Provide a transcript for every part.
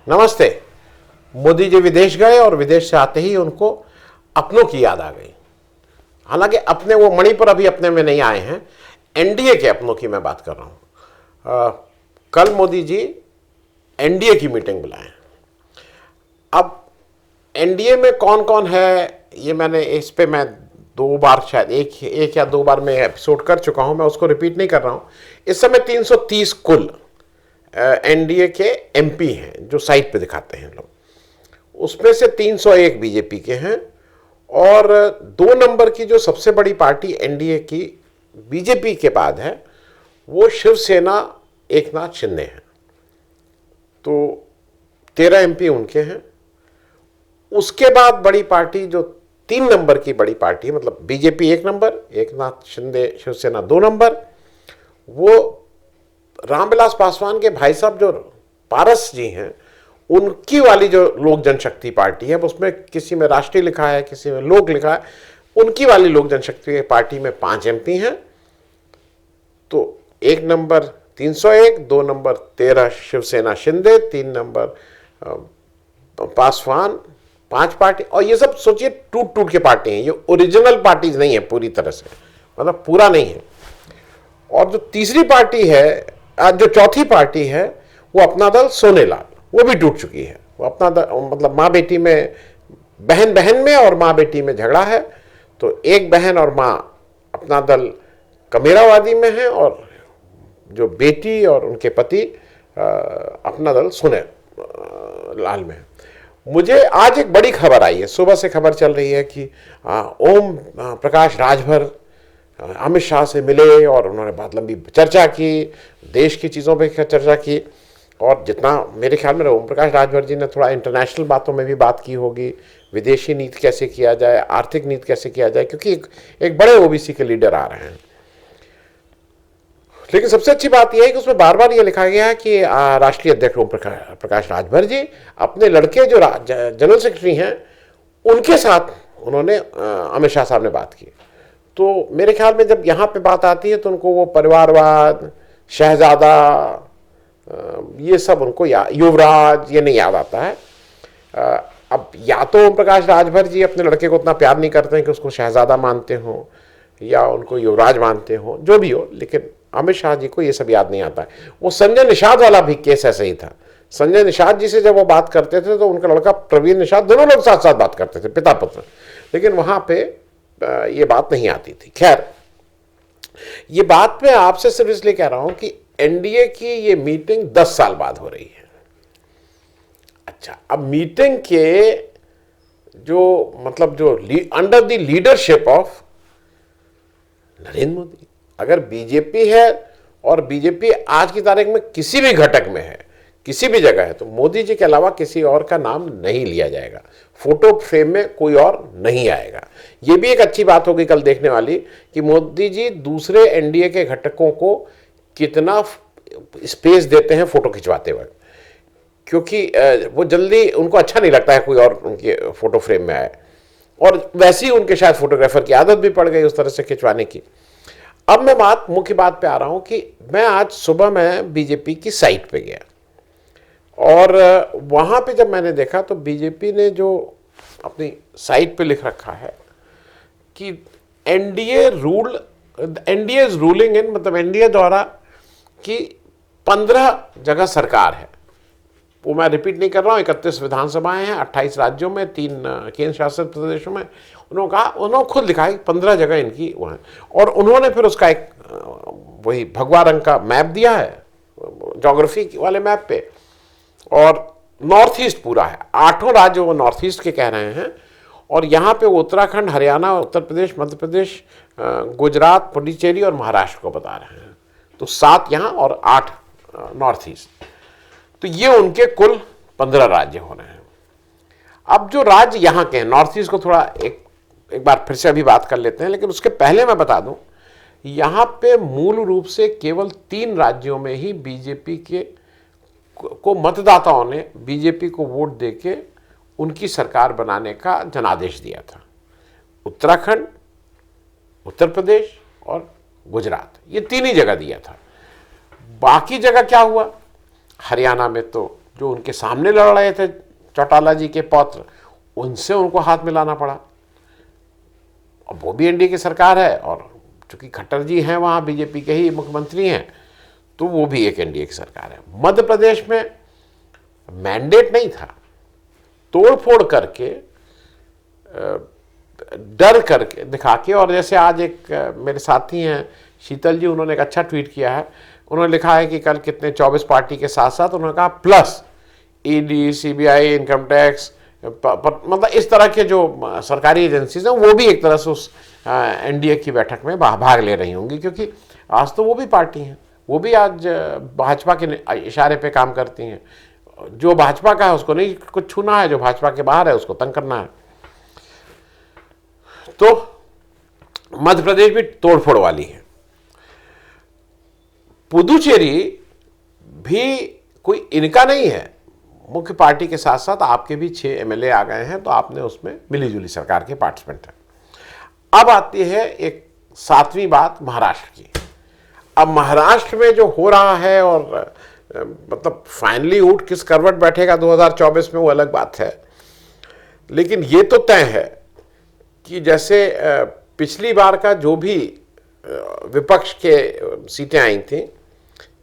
नमस्ते। मोदी जी विदेश गए और विदेश से आते ही उनको अपनों की याद आ गई। हालांकि अपने वो मणिपुर अभी अपने में नहीं आए हैं, एनडीए के अपनों की मैं बात कर रहा हूं। कल मोदी जी एनडीए की मीटिंग बुलाए। अब एनडीए में कौन कौन है, ये मैंने इस पे मैं दो बार, शायद एक या दो बार मैं एपिसोड कर चुका हूं, मैं उसको रिपीट नहीं कर रहा हूं। इस समय 330 कुल एनडीए के एमपी हैं जो साइट पे दिखाते हैं लोग, उसमें से 301 बीजेपी के हैं। और 2 नंबर की जो सबसे बड़ी पार्टी एनडीए की बीजेपी के बाद है वो शिवसेना एकनाथ शिंदे हैं, तो 13 एमपी उनके हैं। उसके बाद बड़ी पार्टी जो 3 नंबर की बड़ी पार्टी है, मतलब BJP 1 number, Eknath Shinde Shiv Sena 2 number, वो रामविलास पासवान के भाई साहब जो पारस जी हैं उनकी वाली जो लोक जनशक्ति पार्टी है, उसमें किसी में राष्ट्रीय लिखा है, किसी में लोक लिखा है, उनकी वाली लोक जनशक्ति पार्टी में 5 एमपी हैं। तो 1 number 301, 2 number 13 Shiv Sena Shinde, 3 number Paswan, 5 party. और ये सब सोचिए टूट टूट के पार्टी हैं, ये ओरिजिनल पार्टीज नहीं है पूरी तरह से, मतलब पूरा नहीं है। और जो तीसरी पार्टी है, जो चौथी पार्टी है, वो अपना दल सोनेलाल, वो भी टूट चुकी है। वो अपना दल, मतलब माँ बेटी में, बहन बहन में और माँ बेटी में झगड़ा है, तो एक बहन और माँ अपना दल कमेरावादी में है, और जो बेटी और उनके पति अपना दल सोने लाल में है। मुझे आज एक बड़ी खबर आई है, सुबह से खबर चल रही है कि ओम प्रकाश राजभर अमित शाह से मिले और उन्होंने बहुत लंबी चर्चा की, देश की चीज़ों पे चर्चा की। और जितना मेरे ख्याल में ओम प्रकाश राजभर जी ने थोड़ा इंटरनेशनल बातों में भी बात की होगी, विदेशी नीति कैसे किया जाए, आर्थिक नीति कैसे किया जाए, क्योंकि एक बड़े ओबीसी के लीडर आ रहे हैं। लेकिन सबसे अच्छी बात यह है कि उसमें बार बार ये लिखा गया है कि राष्ट्रीय अध्यक्ष ओम प्रकाश राजभर जी अपने लड़के जो जनरल सेक्रेटरी हैं उनके साथ उन्होंने अमित शाह साहब ने बात की। तो मेरे ख्याल में जब यहाँ पे बात आती है तो उनको वो परिवारवाद, शहजादा, ये सब उनको युवराज, ये नहीं याद आता है। अब या तो ओम प्रकाश राजभर जी अपने लड़के को उतना प्यार नहीं करते हैं कि उसको शहजादा मानते हो या उनको युवराज मानते हो, जो भी हो, लेकिन अमित शाह जी को ये सब याद नहीं आता है। वो संजय निषाद वाला भी केस ऐसे ही था। संजय निषाद जी से जब वो बात करते थे तो उनका लड़का प्रवीण निषाद, दोनों लोग साथ साथ बात करते थे, पिता पुत्र, लेकिन वहां पे ये बात नहीं आती थी। खैर, ये बात मैं आपसे सिर्फ इसलिए कह रहा हूं कि एनडीए की ये मीटिंग 10 साल बाद हो रही है। अच्छा, अब मीटिंग के जो मतलब जो under the leadership of Narendra Modi, अगर बीजेपी है और बीजेपी आज की तारीख में किसी भी घटक में है, किसी भी जगह है, तो मोदी जी के अलावा किसी और का नाम नहीं लिया जाएगा, फोटो फ्रेम में कोई और नहीं आएगा। यह भी एक अच्छी बात होगी कल देखने वाली कि मोदी जी दूसरे एनडीए के घटकों को कितना स्पेस देते हैं फोटो खिंचवाते वक्त, क्योंकि वो जल्दी, उनको अच्छा नहीं लगता है कोई और उनके फोटो फ्रेम में आए। और वैसे ही उनके शायद फोटोग्राफर की आदत भी पड़ गई उस तरह से खिंचवाने की। अब मैं मुख्य बात पे आ रहा हूं कि मैं आज सुबह में बीजेपी की साइट पे गया और वहां पे जब मैंने देखा तो बीजेपी ने जो अपनी साइट पे लिख रखा है कि एनडीए इज रूलिंग इन, मतलब एनडीए द्वारा कि 15 जगह सरकार है। वो मैं रिपीट नहीं कर रहा हूँ, 31 विधानसभाएं हैं 28 राज्यों में, 3 केंद्र शासित प्रदेशों में। उन्होंने कहा, उन्होंने खुद लिखा है 15 जगह इनकी वो है, और उन्होंने फिर उसका एक वही भगवा रंग का मैप दिया है, ज्योग्राफी वाले मैप पे, और नॉर्थ ईस्ट पूरा है, 8 राज्य वो नॉर्थ ईस्ट के कह रहे हैं। और यहाँ पे उत्तराखंड, हरियाणा, उत्तर प्रदेश, मध्य प्रदेश, गुजरात, पुडुचेरी और महाराष्ट्र को बता रहे हैं। तो 7 यहाँ और 8 नॉर्थ ईस्ट, तो ये उनके कुल 15 राज्य हो रहे हैं। अब जो राज्य यहाँ के हैं, नॉर्थ ईस्ट को थोड़ा एक बार फिर से अभी बात कर लेते हैं, लेकिन उसके पहले मैं बता दूं, यहाँ पे मूल रूप से केवल 3 राज्यों में ही बीजेपी को मतदाताओं ने बीजेपी को वोट देके उनकी सरकार बनाने का जनादेश दिया था। उत्तराखंड, उत्तर प्रदेश और गुजरात, ये 3 ही जगह दिया था। बाकी जगह क्या हुआ, हरियाणा में तो जो उनके सामने लड़ रहे थे चौटाला जी के पौत्र, उनसे उनको हाथ मिलाना पड़ा। अब वो भी एनडीए की सरकार है और चूंकि खट्टर जी हैं वहाँ बीजेपी के ही मुख्यमंत्री हैं, तो वो भी एक एनडीए की सरकार है। मध्य प्रदेश में मैंडेट नहीं था, तोड़ फोड़ करके, डर करके दिखा के, और जैसे आज एक मेरे साथी हैं शीतल जी, उन्होंने एक अच्छा ट्वीट किया है। उन्होंने लिखा है कि कल कितने 24 पार्टी के साथ साथ उन्होंने कहा plus ED, CBI, income tax, मतलब इस तरह के जो सरकारी एजेंसीज हैं वो भी एक तरह से उस एनडीए की बैठक में भाग ले रही होंगी, क्योंकि आज तो वो भी पार्टी हैं, वो भी आज भाजपा के इशारे पे काम करती हैं। जो भाजपा का है उसको नहीं कुछ छूना है, जो भाजपा के बाहर है उसको तंग करना है। तो मध्य प्रदेश भी तोड़फोड़ वाली है। पुदुचेरी भी कोई इनका नहीं है, मुख्य पार्टी के साथ साथ आपके भी 6 एमएलए आ गए हैं, तो आपने उसमें मिलीजुली सरकार के पार्टिसिपेंट हैं। अब आती है एक 7वीं बात महाराष्ट्र की। अब महाराष्ट्र में जो हो रहा है, और मतलब फाइनली ऊँट किस करवट बैठेगा 2024 में, वो अलग बात है। लेकिन ये तो तय है कि जैसे पिछली बार का जो भी विपक्ष के सीटें आई थी,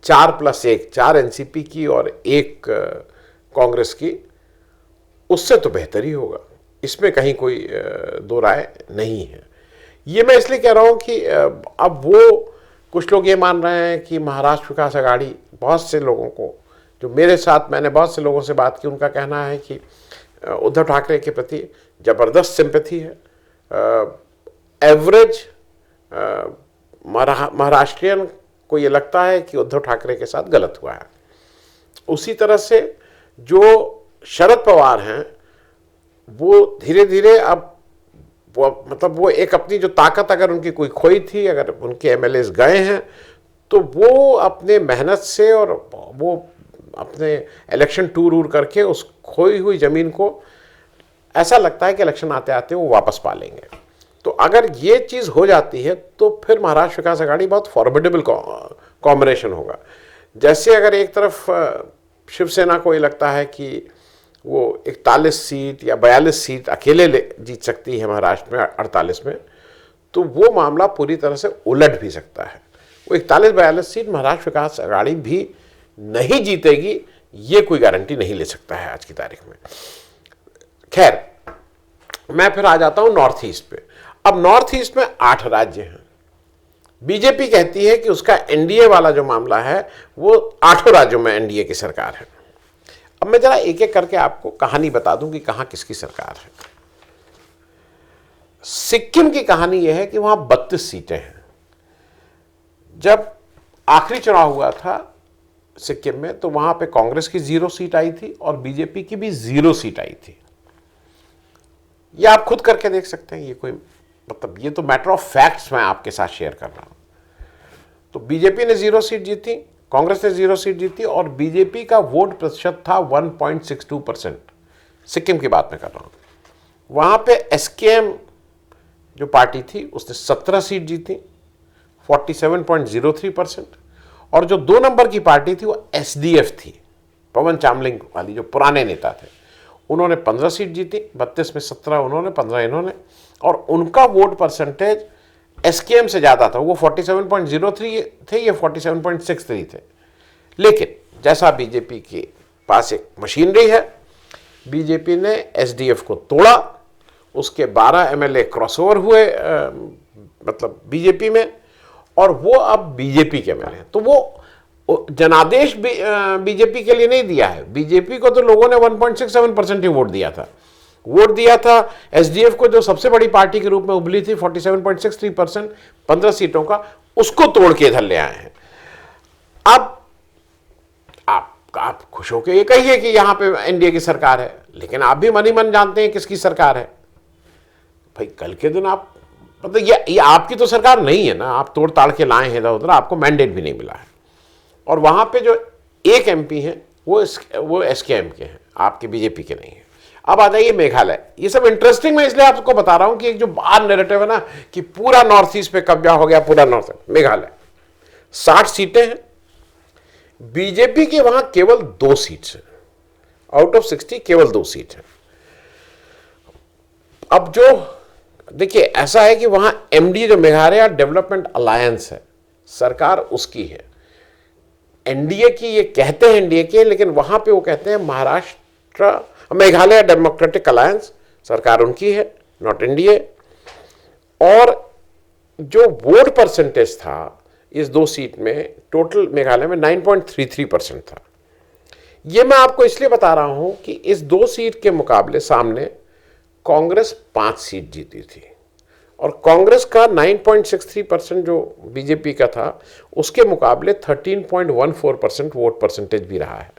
4+1, 4 एनसीपी की और 1 कांग्रेस की, उससे तो बेहतर ही होगा, इसमें कहीं कोई दो राय नहीं है। ये मैं इसलिए कह रहा हूँ कि अब वो कुछ लोग ये मान रहे हैं कि महाराष्ट्र विकास अघाड़ी, बहुत से लोगों को, जो मेरे साथ, मैंने बहुत से लोगों से बात की, उनका कहना है कि उद्धव ठाकरे के प्रति ज़बरदस्त सिंपैथी है। एवरेज महाराष्ट्रियन को ये लगता है कि उद्धव ठाकरे के साथ गलत हुआ है। उसी तरह से जो शरद पवार हैं, वो धीरे धीरे अब वो एक अपनी जो ताकत अगर उनकी कोई खोई थी, अगर उनके एमएलएस गए हैं, तो वो अपने मेहनत से और वो अपने इलेक्शन टूर करके उस खोई हुई ज़मीन को, ऐसा लगता है कि इलेक्शन आते आते वो वापस पा लेंगे। तो अगर ये चीज़ हो जाती है तो फिर महाराष्ट्र विकास अघाड़ी बहुत फॉर्मिडेबल कॉम्बिनेशन होगा। जैसे अगर एक तरफ शिवसेना को ये लगता है कि वो 41 सीट या 42 सीट अकेले जीत सकती है महाराष्ट्र में 48 में, तो वो मामला पूरी तरह से उलट भी सकता है। वो 41-42 सीट महाराष्ट्र विकास अघाड़ी भी नहीं जीतेगी, ये कोई गारंटी नहीं ले सकता है आज की तारीख में। खैर, मैं फिर आ जाता हूं नॉर्थ ईस्ट पे। अब नॉर्थ ईस्ट में 8 राज्य हैं। बीजेपी कहती है कि उसका एनडीए वाला जो मामला है वो 8 राज्यों में एनडीए की सरकार है। अब मैं जरा एक एक करके आपको कहानी बता दूं कि कहां किसकी सरकार है। सिक्किम की कहानी यह है कि वहां 32 सीटें हैं। जब आखिरी चुनाव हुआ था सिक्किम में, तो वहां पे कांग्रेस की 0 सीट आई थी और बीजेपी की भी 0 सीट आई थी। ये आप खुद करके देख सकते हैं। ये कोई मतलब, ये तो मैटर ऑफ फैक्ट्स मैं आपके साथ शेयर कर रहा हूं। तो बीजेपी ने 0 सीट जीती, कांग्रेस ने 0 सीट जीती, और बीजेपी का वोट प्रतिशत था 1.62%। सिक्किम की बात मैं कर रहा हूं। वहां पे एसकेएम जो पार्टी थी उसने 17 सीट जीती, 47.03%। और जो 2 नंबर की पार्टी थी वो एसडीएफ थी, पवन चामलिंग वाली, जो पुराने नेता थे, उन्होंने 15 सीट जीती, 32 में 17 उन्होंने, 15 इन्होंने। और उनका वोट परसेंटेज एसकेएम से ज़्यादा था, वो 47.03 थे, ये 47.63 थे। लेकिन जैसा बीजेपी के पास एक मशीनरी है, बीजेपी ने एसडीएफ को तोड़ा, उसके 12 एमएलए क्रॉसओवर हुए मतलब बीजेपी में, और वो अब बीजेपी के एमएलए हैं। तो वो जनादेश बीजेपी के लिए नहीं दिया है। बीजेपी को तो लोगों ने 1.67% ही वोट दिया था। एसडीएफ को, जो सबसे बड़ी पार्टी के रूप में उभरी थी, 47.63%, 15 सीटों का, उसको तोड़ के इधर ले आए हैं। अब आप खुश होकर ये कहिए कि यहां पे एनडीए की सरकार है, लेकिन आप भी मन ही मन जानते हैं किसकी सरकार है। भाई कल के दिन आप मतलब ये आपकी तो सरकार नहीं है ना, आप तोड़ ताड़ के लाए हैं इधर उधर, आपको मैंडेट भी नहीं मिला है। और वहां पे जो एक एमपी हैं वो एसकेएम के हैं, आपके बीजेपी के नहीं है। अब आ जाइए मेघालय। ये सब इंटरेस्टिंग मैं इसलिए आपको बता रहा हूं कि एक जो बाहर नैरेटिव है ना कि पूरा नॉर्थ ईस्ट पे कब्जा हो गया, पूरा नॉर्थ। मेघालय 60 सीटें हैं, बीजेपी के वहां केवल 2 सीट्स हैं। आउट ऑफ 60 केवल 2 सीट है। अब जो देखिए ऐसा है कि वहां एमडी जो मेघालय डेवलपमेंट अलायंस है, सरकार उसकी है, एनडीए की ये कहते हैं एनडीए के, लेकिन वहां पे वो कहते हैं महाराष्ट्र मेघालय डेमोक्रेटिक अलायंस, सरकार उनकी है, नॉट एनडीए। और जो वोट परसेंटेज था इस 2 सीट में, टोटल मेघालय में 9.33% था। ये मैं आपको इसलिए बता रहा हूं कि इस 2 सीट के मुकाबले सामने कांग्रेस 5 सीट जीती थी, और कांग्रेस का 9.63% जो बीजेपी का था उसके मुकाबले 13.14% वोट परसेंटेज भी रहा है।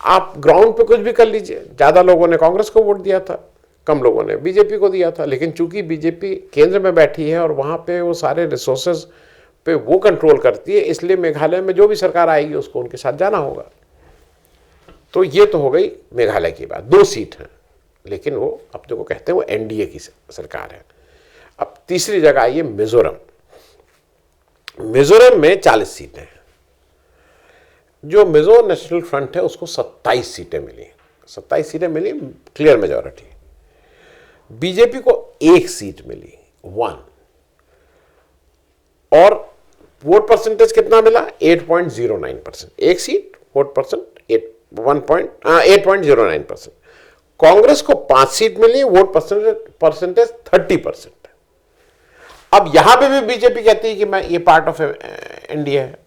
आप ग्राउंड पे कुछ भी कर लीजिए, ज़्यादा लोगों ने कांग्रेस को वोट दिया था, कम लोगों ने बीजेपी को दिया था, लेकिन चूंकि बीजेपी केंद्र में बैठी है और वहाँ पे वो सारे रिसोर्सेज पे वो कंट्रोल करती है, इसलिए मेघालय में जो भी सरकार आएगी उसको उनके साथ जाना होगा। तो ये तो हो गई मेघालय की बात, 2 सीट हैं, लेकिन वो अपने को कहते हैं वो एनडीए की सरकार है। अब तीसरी जगह आई है मिजोरम। मिजोरम में 40 सीटें हैं। जो मिजो नेशनल फ्रंट है उसको 27 सीटें मिली, 27 सीटें मिली, क्लियर मेजॉरिटी। बीजेपी को 1 सीट मिली, 1, और वोट परसेंटेज कितना मिला, 8.09%, 1 सीट, वोट परसेंट 8.09%। कांग्रेस को 5 सीट मिली, वोट परसेंटेज 30%। अब यहां पे भी बीजेपी कहती है कि मैं ये पार्ट ऑफ एनडीए है।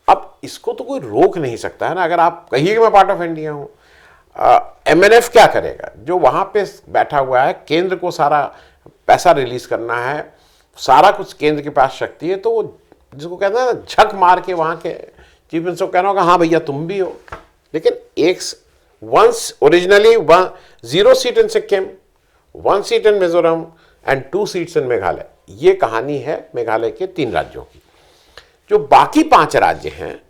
अब इसको तो कोई रोक नहीं सकता है ना, अगर आप कहिए कि मैं पार्ट ऑफ एनडीए हूं। एमएनएफ क्या करेगा, जो वहां पे बैठा हुआ है, केंद्र को सारा पैसा रिलीज करना है, सारा कुछ केंद्र के पास शक्ति है, तो वो जिसको कहते हैं झक मार के वहां के चीफ मिनिस्टर को कहना होगा हाँ भैया तुम भी हो। लेकिन once originally 0 seat in Sikkim, 1 seat in Mizoram and 2 seats in Meghalaya. ये कहानी है मेघालय के 3 राज्यों की। जो बाकी 5 राज्य हैं,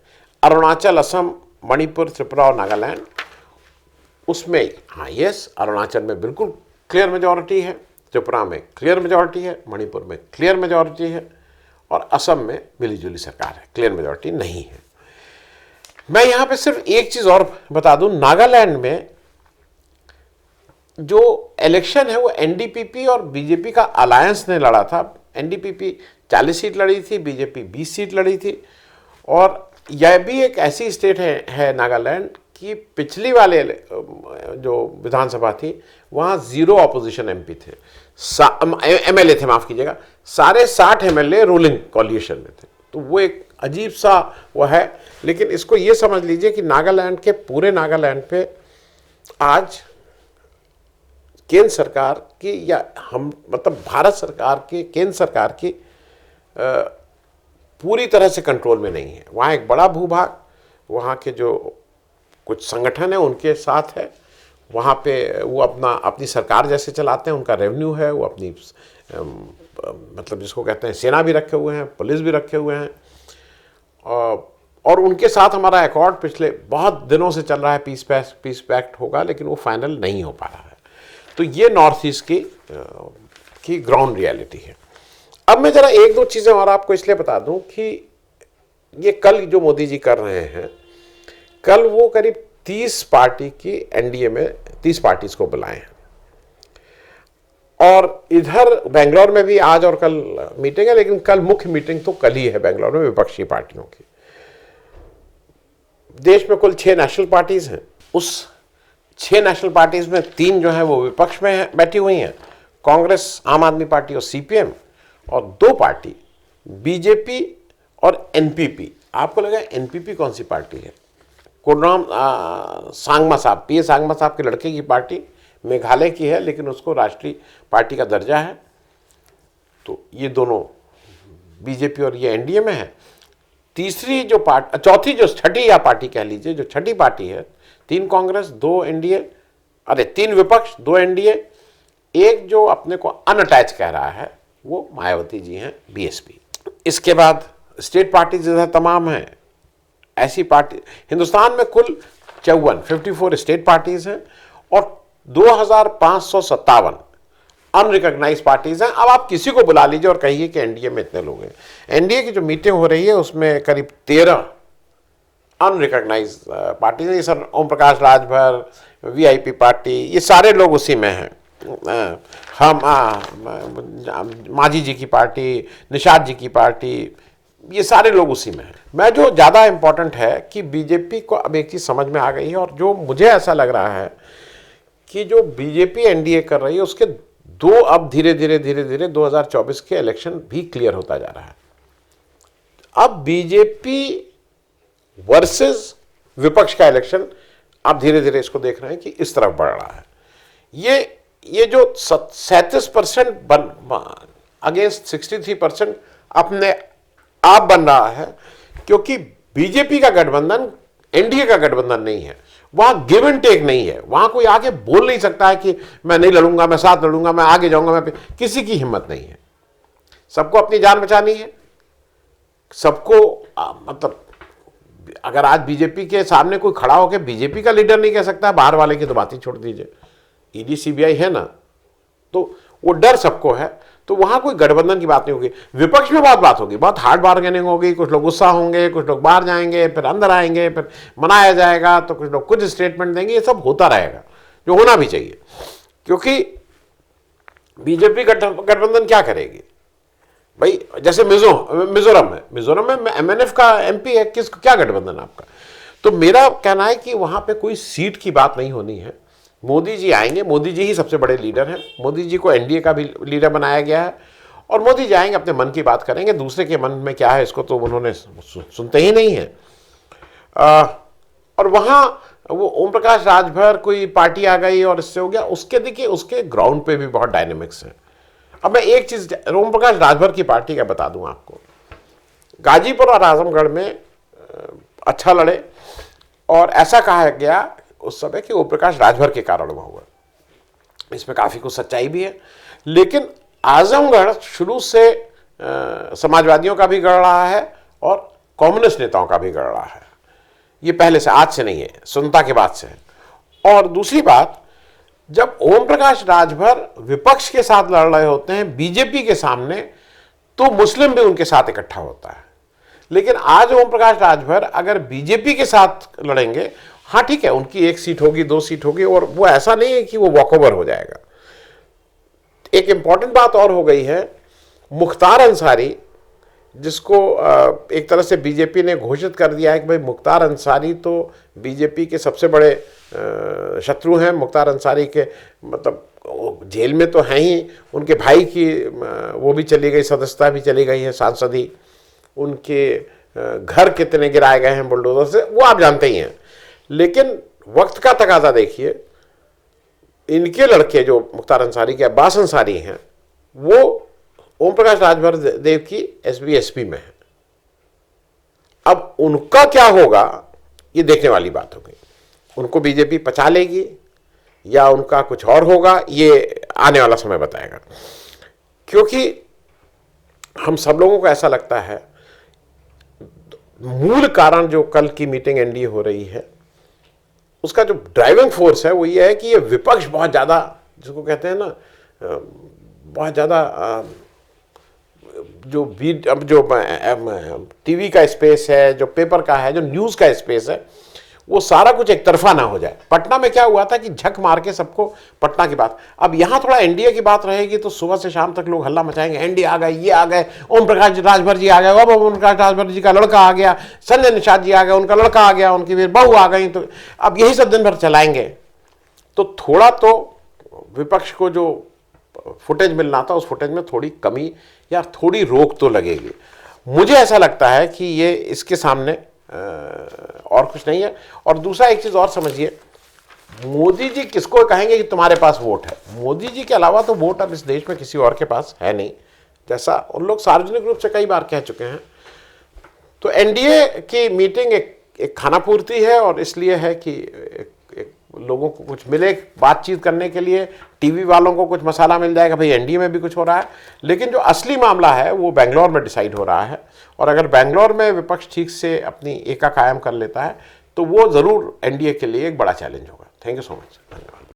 अरुणाचल, असम, मणिपुर, त्रिपुरा और नागालैंड, उसमें हाँ यस, अरुणाचल में बिल्कुल क्लियर मेजॉरिटी है, त्रिपुरा में क्लियर मेजॉरिटी है, मणिपुर में क्लियर मेजॉरिटी है, और असम में मिलीजुली सरकार है, क्लियर मेजॉरिटी नहीं है। मैं यहां पे सिर्फ एक चीज और बता दूं, नागालैंड में जो इलेक्शन है वो एनडीपीपी और बीजेपी का अलायंस ने लड़ा था। एनडीपीपी 40 सीट लड़ी थी, बीजेपी 20 सीट लड़ी थी। और यह भी एक ऐसी स्टेट है नागालैंड कि पिछली वाले जो विधानसभा थी वहाँ 0 ऑपोजिशन एमपी थे, एमएलए थे, माफ कीजिएगा, सारे 60 एमएलए रूलिंग कॉलिशन में थे। तो वो एक अजीब सा वो है। लेकिन इसको ये समझ लीजिए कि नागालैंड के पूरे नागालैंड पे आज केंद्र सरकार की, या हम मतलब भारत सरकार की, केंद्र सरकार की पूरी तरह से कंट्रोल में नहीं है। वहाँ एक बड़ा भूभाग वहाँ के जो कुछ संगठन है उनके साथ है। वहाँ पे वो अपनी सरकार जैसे चलाते हैं, उनका रेवेन्यू है, वो अपनी मतलब जिसको कहते हैं सेना भी रखे हुए हैं, पुलिस भी रखे हुए हैं, और उनके साथ हमारा अकॉर्ड पिछले बहुत दिनों से चल रहा है, पीस पैक्ट होगा, लेकिन वो फाइनल नहीं हो पा रहा है। तो ये नॉर्थ ईस्ट की ग्राउंड रियलिटी है। अब मैं ज़रा 1-2 चीज़ें और आपको इसलिए बता दूं कि ये कल जो मोदी जी कर रहे हैं, कल वो करीब 30 पार्टी की एनडीए में 30 पार्टीज को बुलाए हैं, और इधर बेंगलोर में भी आज और कल मीटिंग है, लेकिन कल मुख्य मीटिंग तो कल ही है बेंगलोर में विपक्षी पार्टियों की। देश में कुल 6 नेशनल पार्टीज हैं। उस 6 नेशनल पार्टीज में 3 जो है वो विपक्ष में बैठी हुई हैं, कांग्रेस, आम आदमी पार्टी और सीपीएम, और 2 पार्टी बीजेपी और एनपीपी। आपको लगा एनपीपी कौन सी पार्टी है? कोडराम सांगमा साहब, पीए सांगमा साहब के लड़के की पार्टी, मेघालय की है, लेकिन उसको राष्ट्रीय पार्टी का दर्जा है। तो ये दोनों बीजेपी और ये एनडीए में है। तीसरी जो पार्टी, चौथी जो छठी या पार्टी कह लीजिए, जो छठी पार्टी है, 3 कांग्रेस, 2 एनडीए, 3 विपक्ष, 2 एनडीए, एक जो अपने को अनअटैच कह रहा है वो मायावती जी हैं, बीएसपी। इसके बाद स्टेट पार्टी जैसा तमाम है ऐसी पार्टी। हिंदुस्तान में कुल 54 स्टेट पार्टीज हैं और 2557 अनरिकॉग्नाइज पार्टीज हैं। अब आप किसी को बुला लीजिए और कहिए कि एनडीए में इतने लोग हैं। एनडीए की जो मीटिंग हो रही है उसमें करीब 13 अनरिकॉग्नाइज पार्टी है। Sir Om Prakash Rajbhar, VIP party, ये सारे लोग उसी में हैं। हम मांझी जी की पार्टी, निषाद जी की पार्टी, ये सारे लोग उसी में हैं। मैं जो ज़्यादा इम्पोर्टेंट है कि बीजेपी को अब एक चीज़ समझ में आ गई है, और जो मुझे ऐसा लग रहा है कि जो बीजेपी एनडीए कर रही है उसके दो अब धीरे धीरे 2024 के इलेक्शन भी क्लियर होता जा रहा है। अब बीजेपी वर्सेस विपक्ष का इलेक्शन आप धीरे धीरे इसको देख रहे हैं कि इस तरफ बढ़ रहा है। ये जो 37% अगेंस्ट 63% अपने आप बन रहा है, क्योंकि बीजेपी का गठबंधन एनडीए का गठबंधन नहीं है। वहां गिव एंड टेक नहीं है। वहां कोई आगे बोल नहीं सकता है कि मैं नहीं लड़ूंगा, मैं साथ लड़ूंगा, मैं आगे जाऊंगा, मैं किसी की हिम्मत नहीं है। सबको अपनी जान बचानी है। सबको मतलब अगर आज बीजेपी के सामने कोई खड़ा होकर बीजेपी का लीडर नहीं कह सकता, बाहर वाले की तो बात ही छोड़ दीजिए, ईडी सीबीआई है ना, तो वो डर सबको है। तो वहां कोई गठबंधन की बात नहीं होगी। विपक्ष में बात होगी, बहुत हार्ड बार्गेनिंग होगी। कुछ लोग गुस्सा होंगे, कुछ लोग बाहर जाएंगे, फिर अंदर आएंगे, फिर मनाया जाएगा, तो कुछ लोग कुछ स्टेटमेंट देंगे। ये सब होता रहेगा, जो होना भी चाहिए, क्योंकि बीजेपी गठबंधन क्या करेगी भाई? जैसे मिजोरम में एमएनएफ का एमपी है, किस क्या गठबंधन आपका? तो मेरा कहना है कि वहां पे कोई सीट की बात नहीं होनी है। मोदी जी आएंगे, मोदी जी ही सबसे बड़े लीडर हैं। मोदी जी को एनडीए का भी लीडर बनाया गया है, और मोदी जी आएंगे, अपने मन की बात करेंगे। दूसरे के मन में क्या है इसको तो उन्होंने सुनते ही नहीं है। और वहाँ वो ओम प्रकाश राजभर कोई पार्टी आ गई और इससे हो गया, उसके देखिए उसके ग्राउंड पे भी बहुत डायनेमिक्स है। अब मैं एक चीज़ ओम प्रकाश राजभर की पार्टी का बता दूं आपको। गाजीपुर और आजमगढ़ में अच्छा लड़े, और ऐसा कहा गया उस समय कि ओम प्रकाश राजभर के कारण वह हुआ। इसमें काफ़ी कुछ सच्चाई भी है। लेकिन आजमगढ़ शुरू से समाजवादियों का भी गढ़ रहा है और कम्युनिस्ट नेताओं का भी गढ़ रहा है। ये पहले से, आज से नहीं है, स्वतंत्रता के बाद से है। और दूसरी बात, जब ओम प्रकाश राजभर विपक्ष के साथ लड़ रहे होते हैं बीजेपी के सामने, तो मुस्लिम भी उनके साथ इकट्ठा होता है। लेकिन आज ओम प्रकाश राजभर अगर बीजेपी के साथ लड़ेंगे, हाँ ठीक है, उनकी 1 सीट होगी, 2 सीट होगी, और वो ऐसा नहीं है कि वो वॉकओवर हो जाएगा। एक इंपॉर्टेंट बात और हो गई है, मुख्तार अंसारी, जिसको एक तरह से बीजेपी ने घोषित कर दिया है कि भाई मुख्तार अंसारी तो बीजेपी के सबसे बड़े शत्रु हैं। मुख्तार अंसारी के मतलब जेल में तो हैं ही, उनके भाई की वो भी चली गई, सदस्यता भी चली गई है, सांसदी। उनके घर कितने गिराए गए हैं बुलडोजर से, वो आप जानते ही हैं। लेकिन वक्त का तकाजा देखिए, इनके लड़के जो मुख्तार अंसारी के अब्बास अंसारी हैं, वो ओम प्रकाश राजभर देव की एसपी में है। अब उनका क्या होगा ये देखने वाली बात हो गई। उनको बीजेपी पचा लेगी या उनका कुछ और होगा, ये आने वाला समय बताएगा। क्योंकि हम सब लोगों को ऐसा लगता है, मूल कारण जो कल की मीटिंग एनडीए हो रही है उसका जो ड्राइविंग फोर्स है वो ये है कि ये विपक्ष बहुत ज़्यादा, जिसको कहते हैं ना, बहुत ज़्यादा जो टीवी का स्पेस है, जो पेपर का है, जो न्यूज़ का स्पेस है, वो सारा कुछ एक तरफा ना हो जाए। पटना में क्या हुआ था कि झक मार के सबको पटना की बात, अब यहाँ थोड़ा एनडीए की बात रहेगी तो सुबह से शाम तक लोग हल्ला मचाएंगे, एनडीए आ गए, ये आ गए, ओम प्रकाश राजभर जी आ गए, अब ओम प्रकाश राजभर जी का लड़का आ गया, संजय निषाद जी आ गए, उनका लड़का आ गया, उनकी फिर बहू आ गई, तो अब यही सब दिन भर चलाएंगे। तो थोड़ा तो विपक्ष को जो फुटेज मिलना था उस फुटेज में थोड़ी कमी या थोड़ी रोक तो लगेगी। मुझे ऐसा लगता है कि ये इसके सामने और कुछ नहीं है। और दूसरा एक चीज़ और समझिए, मोदी जी किसको कहेंगे कि तुम्हारे पास वोट है? मोदी जी के अलावा तो वोट अब इस देश में किसी और के पास है नहीं, जैसा उन लोग सार्वजनिक रूप से कई बार कह चुके हैं। तो एनडीए की मीटिंग एक खाना पूर्ति है, और इसलिए है कि एक लोगों को कुछ मिले बातचीत करने के लिए, टीवी वालों को कुछ मसाला मिल जाएगा, भाई एनडीए में भी कुछ हो रहा है। लेकिन जो असली मामला है वो बेंगलोर में डिसाइड हो रहा है, और अगर बेंगलोर में विपक्ष ठीक से अपनी एका कायम कर लेता है तो वो ज़रूर एनडीए के लिए एक बड़ा चैलेंज होगा। Thank you so much. धन्यवाद।